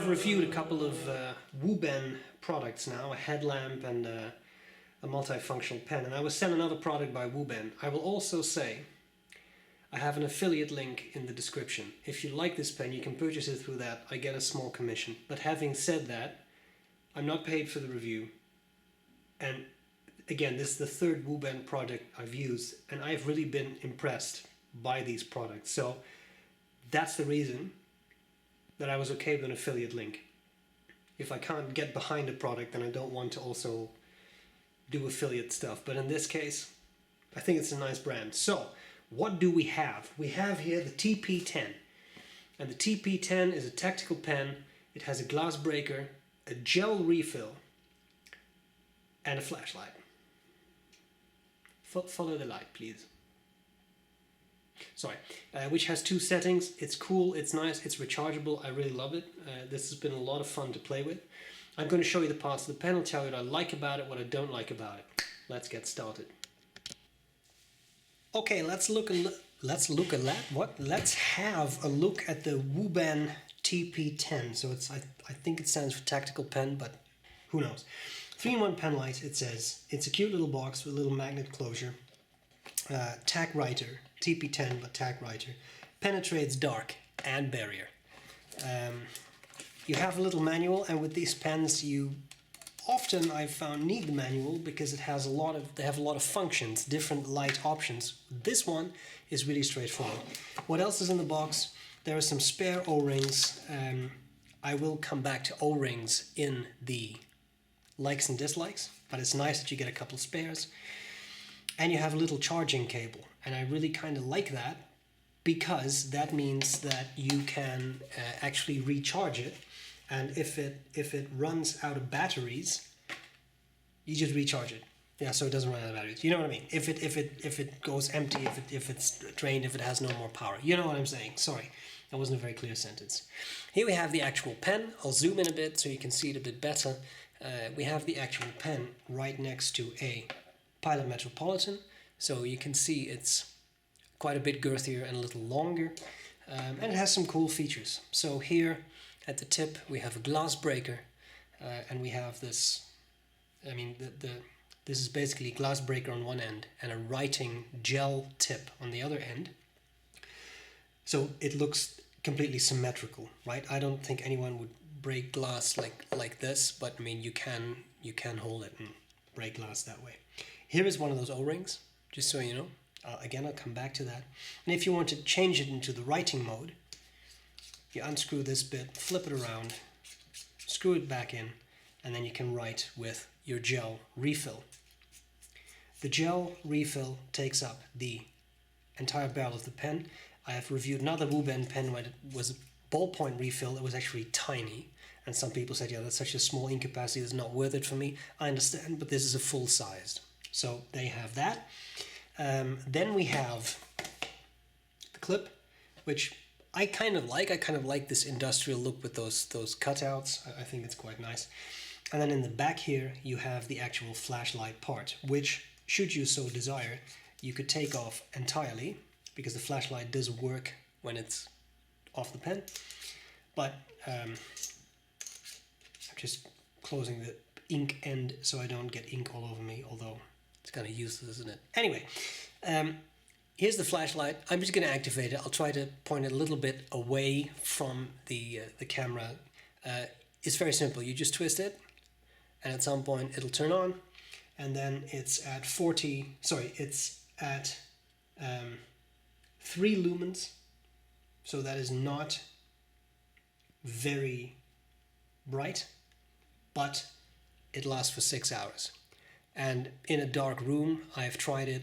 I've reviewed a couple of Wuben products now, a headlamp and a multifunctional pen, and I will send another product by Wuben. I will also say I have an affiliate link in the description. If you like this pen, you can purchase it through that. I get a small commission. But having said that, I'm not paid for the review. And again, this is the third Wuben product I've used, and I've really been impressed by these products. So that's the reason that I was okay with an affiliate link. If I can't get behind a product, then I don't want to also do affiliate stuff. But in this case, I think it's a nice brand. So what do we have? We have here the TP10. And the TP10 is a tactical pen. It has a glass breaker, a gel refill, and a flashlight. Follow the light, please. Sorry, which has two settings. It's cool, it's nice, it's rechargeable. I really love it. This has been a lot of fun to play with. I'm going to show you the parts of the pen. I'll tell you what I like about it, what I don't like about it. Let's get started. Okay, let's have a look at the Wuben TP10. So it's I think it stands for tactical pen, but who knows. 3-in-1 pen light, it says. It's a cute little box with a little magnet closure. Tack writer, TP10 but tack writer. Penetrates dark and barrier. You have a little manual, and with these pens you often, I've found, need the manual because they have a lot of functions, different light options. This one is really straightforward. What else is in the box? There are some spare O-rings. I will come back to O-rings in the likes and dislikes, but it's nice that you get a couple spares. And you have a little charging cable, and I really kind of like that because that means that you can actually recharge it, and if it runs out of batteries, you just recharge it. Yeah, so it doesn't run out of batteries. You know what I mean? If it goes empty, if it's drained, if it has no more power. You know what I'm saying? Sorry, that wasn't a very clear sentence. Here we have the actual pen. I'll zoom in a bit so you can see it a bit better. We have the actual pen right next to a Pilot Metropolitan, so you can see it's quite a bit girthier and a little longer, and it has some cool features. So here at the tip we have a glass breaker, and we have this, I mean this is basically a glass breaker on one end and a writing gel tip on the other end, so it looks completely symmetrical, right? I don't think anyone would break glass like this, but I mean you can hold it and break glass that way. Here is one of those O-rings, just so you know. Again, I'll come back to that. And if you want to change it into the writing mode, you unscrew this bit, flip it around, screw it back in, and then you can write with your gel refill. The gel refill takes up the entire barrel of the pen. I have reviewed another Wuben pen when it was a ballpoint refill. It was actually tiny, and some people said, yeah, that's such a small ink capacity, it's not worth it for me. I understand, but this is a full-sized. So they have that. Then we have the clip, which I kind of like. I kind of like this industrial look with those cutouts. I think it's quite nice. And then in the back here, you have the actual flashlight part, which, should you so desire, you could take off entirely, because the flashlight does work when it's off the pen. But I'm just closing the ink end so I don't get ink all over me, although it's kind of useless, isn't it? Anyway, here's the flashlight. I'm just going to activate it. I'll try to point it a little bit away from the camera. It's very simple. You just twist it, and at some point it'll turn on, and then it's at 3 lumens, so that is not very bright, but it lasts for 6 hours. And in a dark room, I've tried it.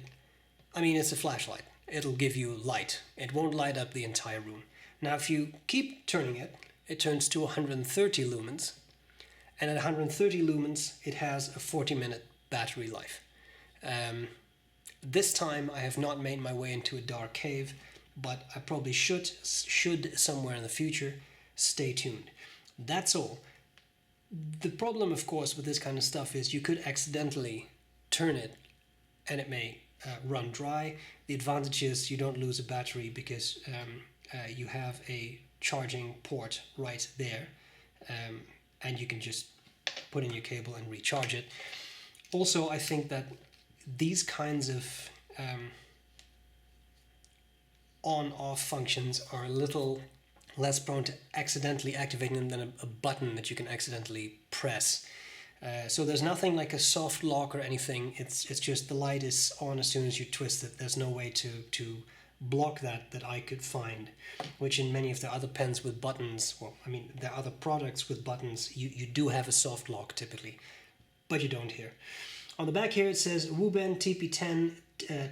I mean, it's a flashlight. It'll give you light. It won't light up the entire room. Now, if you keep turning it, it turns to 130 lumens. And at 130 lumens, it has a 40-minute battery life. This time, I have not made my way into a dark cave, but I probably should somewhere in the future. Stay tuned. That's all. The problem, of course, with this kind of stuff is you could accidentally turn it and it may run dry. The advantage is you don't lose a battery because you have a charging port right there. and you can just put in your cable and recharge it. Also, I think that these kinds of on-off functions are a little less prone to accidentally activating them than a button that you can accidentally press. So there's nothing like a soft lock or anything. It's just the light is on as soon as you twist it. There's no way to block that I could find, which in many of the other pens with buttons, well, I mean, there are other products with buttons, you do have a soft lock typically, but you don't here. On the back here it says Wuben TP10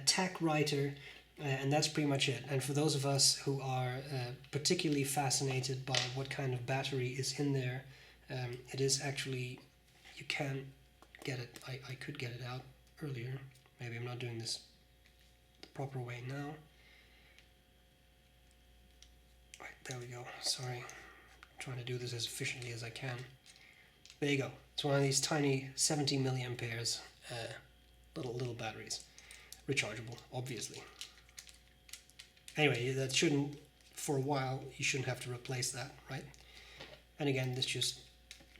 TAC writer, and that's pretty much it. And for those of us who are particularly fascinated by what kind of battery is in there, it is actually, you can get it, I could get it out earlier. Maybe I'm not doing this the proper way now. Right, there we go. Sorry, I'm trying to do this as efficiently as I can. There you go. It's one of these tiny 70 milliamperes little batteries. Rechargeable, obviously. Anyway, that shouldn't, for a while, you shouldn't have to replace that, right? And again, this just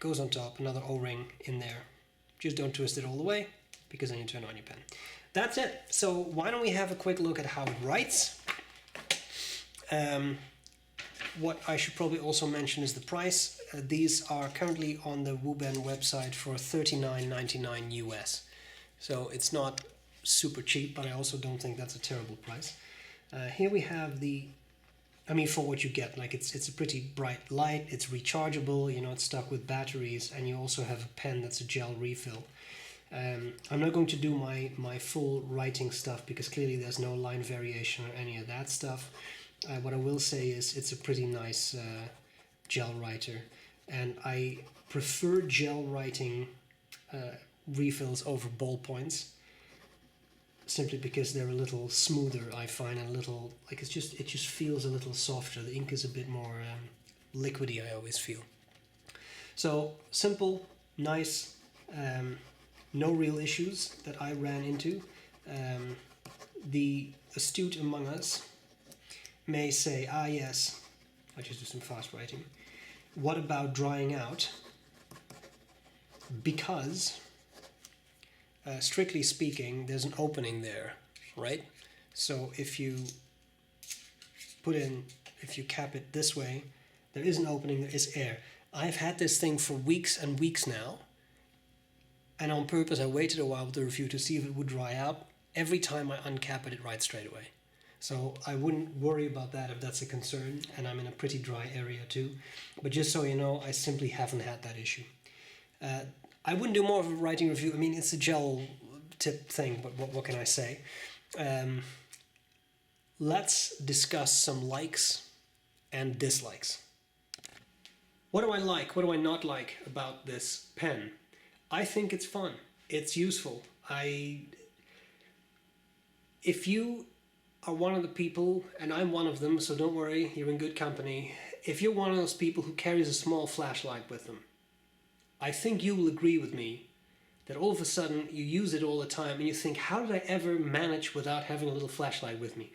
goes on top, another O-ring in there. Just don't twist it all the way, because then you turn on your pen. That's it. So why don't we have a quick look at how it writes. What I should probably also mention is the price. These are currently on the Wuben website for $39.99 US. So it's not super cheap, but I also don't think that's a terrible price. Here we have the, I mean, for what you get, like it's a pretty bright light, it's rechargeable, you know, it's stuck with batteries, and you also have a pen that's a gel refill. I'm not going to do my full writing stuff because clearly there's no line variation or any of that stuff. What I will say is it's a pretty nice gel writer, and I prefer gel writing refills over ballpoints, simply because they're a little smoother, I find, and a little, like, it just feels a little softer. The ink is a bit more liquidy, I always feel. So simple, nice, no real issues that I ran into. The astute among us may say, ah yes, I just do some fast writing. What about drying out? Because strictly speaking, there's an opening there, right? So if you cap it this way, there is an opening, there is air. I've had this thing for weeks and weeks now, and on purpose I waited a while with the review to see if it would dry out. Every time I uncap it, it writes straight away. So I wouldn't worry about that if that's a concern, and I'm in a pretty dry area too. But just so you know, I simply haven't had that issue. I wouldn't do more of a writing review. I mean, it's a gel tip thing, but what can I say? Let's discuss some likes and dislikes. What do I like? What do I not like about this pen? I think it's fun. It's useful. If you are one of the people, and I'm one of them, so don't worry, you're in good company. If you're one of those people who carries a small flashlight with them, I think you will agree with me that all of a sudden you use it all the time and you think, how did I ever manage without having a little flashlight with me?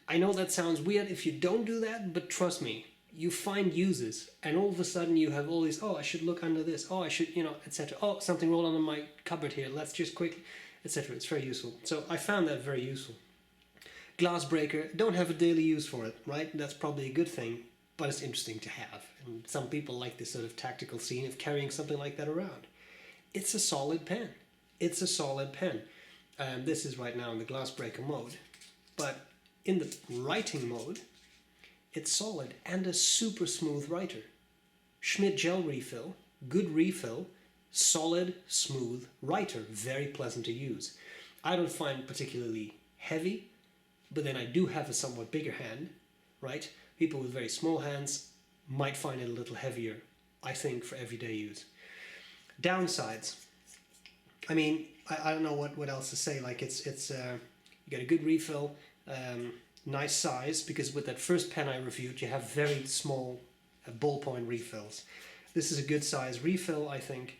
I know that sounds weird if you don't do that, but trust me, you find uses, and all of a sudden you have all these, oh, I should look under this, oh, I should, you know, etc. Oh, something rolled under my cupboard here, let's just quick, etc. It's very useful. So I found that very useful. Glass breaker, don't have a daily use for it, right? That's probably a good thing, but it's interesting to have. And some people like this sort of tactical scene of carrying something like that around. It's a solid pen. It's a solid pen. This is right now in the glass breaker mode, but in the writing mode, it's solid and a super smooth writer. Schmidt gel refill, good refill, solid, smooth writer, very pleasant to use. I don't find it particularly heavy, but then I do have a somewhat bigger hand, right? People with very small hands might find it a little heavier, I think, for everyday use. Downsides. I mean, I don't know what else to say. Like you get a good refill, nice size, because with that first pen I reviewed, you have very small ballpoint refills. This is a good size refill, I think.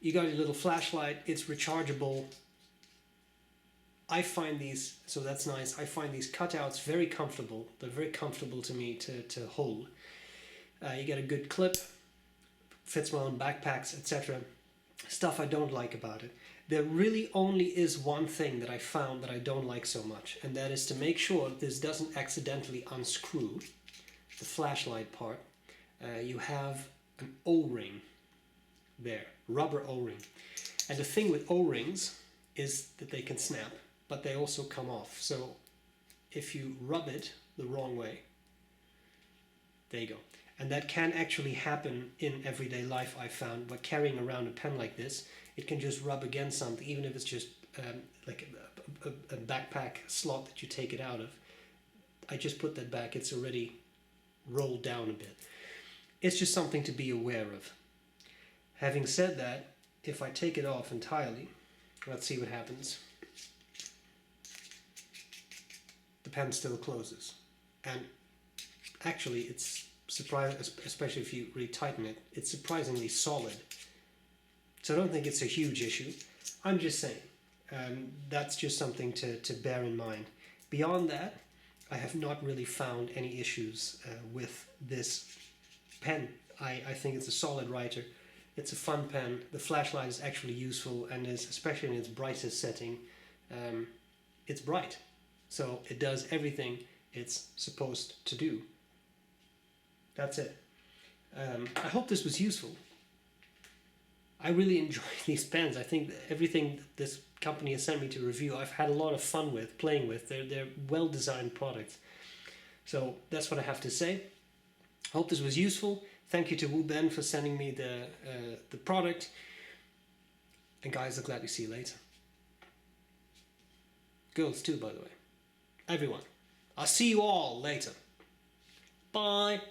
You got your little flashlight, it's rechargeable. I find these, so that's nice, I find these cutouts very comfortable. They're very comfortable to me to hold. You get a good clip, fits well in backpacks, etc. Stuff I don't like about it. There really only is one thing that I found that I don't like so much, and that is to make sure that this doesn't accidentally unscrew the flashlight part. You have an O-ring there, rubber O-ring. And the thing with O-rings is that they can snap, but they also come off. So if you rub it the wrong way, there you go. And that can actually happen in everyday life, I found, by carrying around a pen like this. It can just rub against something, even if it's just like a backpack slot that you take it out of. I just put that back, it's already rolled down a bit. It's just something to be aware of. Having said that, if I take it off entirely, let's see what happens. The pen still closes. And actually it's surprising, especially if you really tighten it, it's surprisingly solid. So I don't think it's a huge issue. I'm just saying, that's just something to bear in mind. Beyond that, I have not really found any issues with this pen. I think it's a solid writer. It's a fun pen. The flashlight is actually useful, and is, especially in its brightest setting, it's bright. So it does everything it's supposed to do. That's it. I hope this was useful. I really enjoy these pens. I think everything this company has sent me to review, I've had a lot of fun with, playing with. They're well-designed products. So that's what I have to say. Hope this was useful. Thank you to Wuben for sending me the product. And guys, I'll gladly see you later. Girls too, by the way. Everyone. I'll see you all later. Bye.